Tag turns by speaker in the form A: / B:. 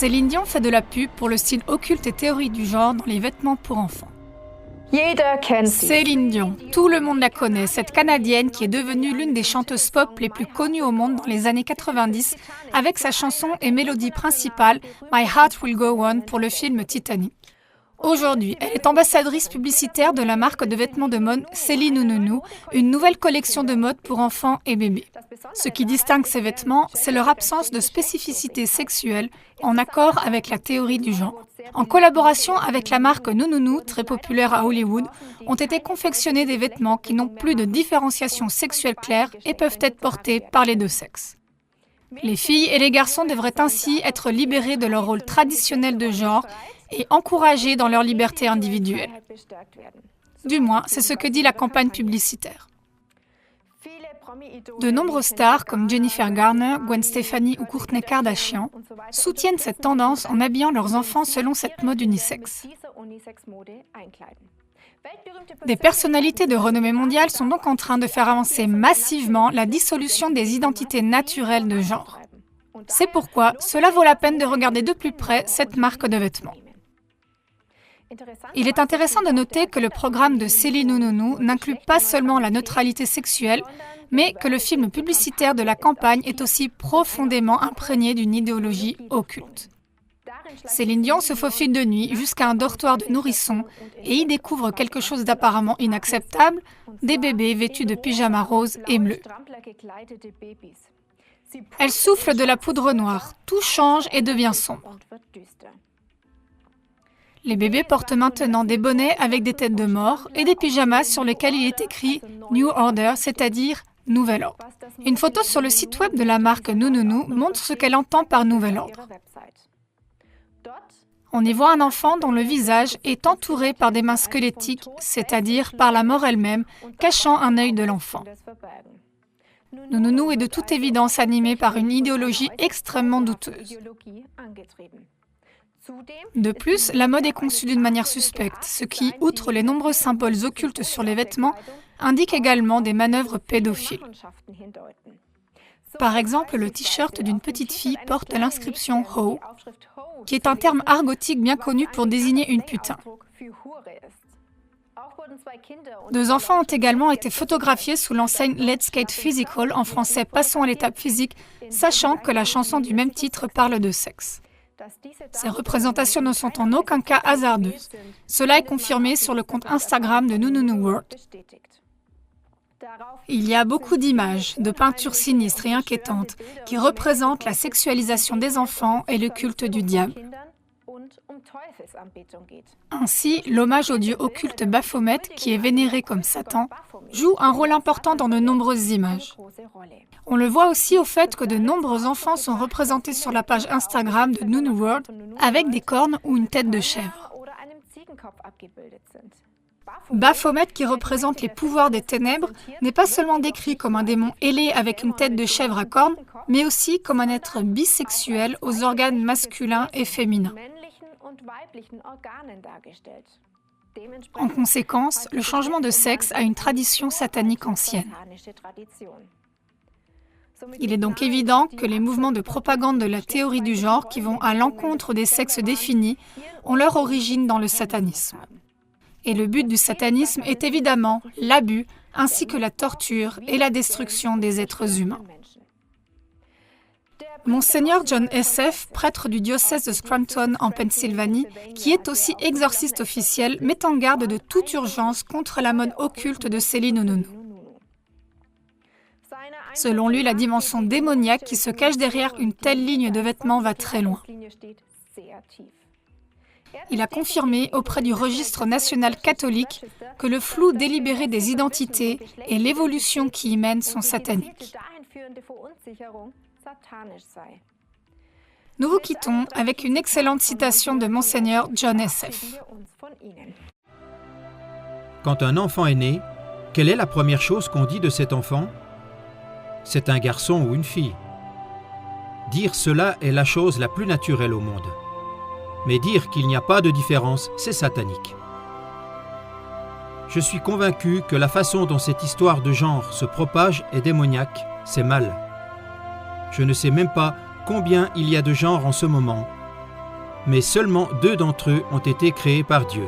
A: Céline Dion fait de la pub pour le style occulte et théorie du genre dans les vêtements pour enfants. Céline Dion, tout le monde la connaît, cette Canadienne qui est devenue l'une des chanteuses pop les plus connues au monde dans les années 90 avec sa chanson et mélodie principale My Heart Will Go On pour le film Titanic. Aujourd'hui, elle est ambassadrice publicitaire de la marque de vêtements de mode Céline Nounou, une nouvelle collection de mode pour enfants et bébés. Ce qui distingue ces vêtements, c'est leur absence de spécificité sexuelle en accord avec la théorie du genre. En collaboration avec la marque Nounou, très populaire à Hollywood, ont été confectionnés des vêtements qui n'ont plus de différenciation sexuelle claire et peuvent être portés par les deux sexes. Les filles et les garçons devraient ainsi être libérés de leur rôle traditionnel de genre et encouragés dans leur liberté individuelle. Du moins, c'est ce que dit la campagne publicitaire. De nombreuses stars comme Jennifer Garner, Gwen Stefani ou Kourtney Kardashian soutiennent cette tendance en habillant leurs enfants selon cette mode unisexe. Des personnalités de renommée mondiale sont donc en train de faire avancer massivement la dissolution des identités naturelles de genre. C'est pourquoi cela vaut la peine de regarder de plus près cette marque de vêtements. Il est intéressant de noter que le programme de Céline Nounou n'inclut pas seulement la neutralité sexuelle, mais que le film publicitaire de la campagne est aussi profondément imprégné d'une idéologie occulte. Céline Dion se faufile de nuit jusqu'à un dortoir de nourrissons et y découvre quelque chose d'apparemment inacceptable, des bébés vêtus de pyjamas roses et bleus. Elle souffle de la poudre noire, tout change et devient sombre. Les bébés portent maintenant des bonnets avec des têtes de mort et des pyjamas sur lesquels il est écrit « New Order », c'est-à-dire « Nouvel ordre ». Une photo sur le site web de la marque Nounou montre ce qu'elle entend par « Nouvel ordre ». On y voit un enfant dont le visage est entouré par des mains squelettiques, c'est-à-dire par la mort elle-même, cachant un œil de l'enfant. Nounou est de toute évidence animé par une idéologie extrêmement douteuse. De plus, la mode est conçue d'une manière suspecte, ce qui, outre les nombreux symboles occultes sur les vêtements, indique également des manœuvres pédophiles. Par exemple, le t-shirt d'une petite fille porte l'inscription « Ho », qui est un terme argotique bien connu pour désigner une putain. 2 enfants ont également été photographiés sous l'enseigne « Let's Get Physical », en français « Passons à l'étape physique », sachant que la chanson du même titre parle de sexe. Ces représentations ne sont en aucun cas hasardeuses. Cela est confirmé sur le compte Instagram de Nounou World. Il y a beaucoup d'images, de peintures sinistres et inquiétantes qui représentent la sexualisation des enfants et le culte du diable. Ainsi, l'hommage au dieu occulte Baphomet, qui est vénéré comme Satan, joue un rôle important dans de nombreuses images. On le voit aussi au fait que de nombreux enfants sont représentés sur la page Instagram de Nounou World avec des cornes ou une tête de chèvre. Baphomet, qui représente les pouvoirs des ténèbres, n'est pas seulement décrit comme un démon ailé avec une tête de chèvre à cornes, mais aussi comme un être bisexuel aux organes masculins et féminins. En conséquence, le changement de sexe a une tradition satanique ancienne. Il est donc évident que les mouvements de propagande de la théorie du genre qui vont à l'encontre des sexes définis ont leur origine dans le satanisme. Et le but du satanisme est évidemment l'abus, ainsi que la torture et la destruction des êtres humains. Monseigneur John Esseff, prêtre du diocèse de Scranton en Pennsylvanie, qui est aussi exorciste officiel, met en garde de toute urgence contre la mode occulte de Céline Nounou. Selon lui, la dimension démoniaque qui se cache derrière une telle ligne de vêtements va très loin. Il a confirmé auprès du registre national catholique que le flou délibéré des identités et l'évolution qui y mène sont sataniques. Nous vous quittons avec une excellente citation de Monseigneur John Esseff.
B: Quand un enfant est né, quelle est la première chose qu'on dit de cet enfant ? C'est un garçon ou une fille. Dire cela est la chose la plus naturelle au monde. Mais dire qu'il n'y a pas de différence, c'est satanique. Je suis convaincu que la façon dont cette histoire de genre se propage est démoniaque, c'est mal. Je ne sais même pas combien il y a de genres en ce moment, mais seulement 2 d'entre eux ont été créés par Dieu.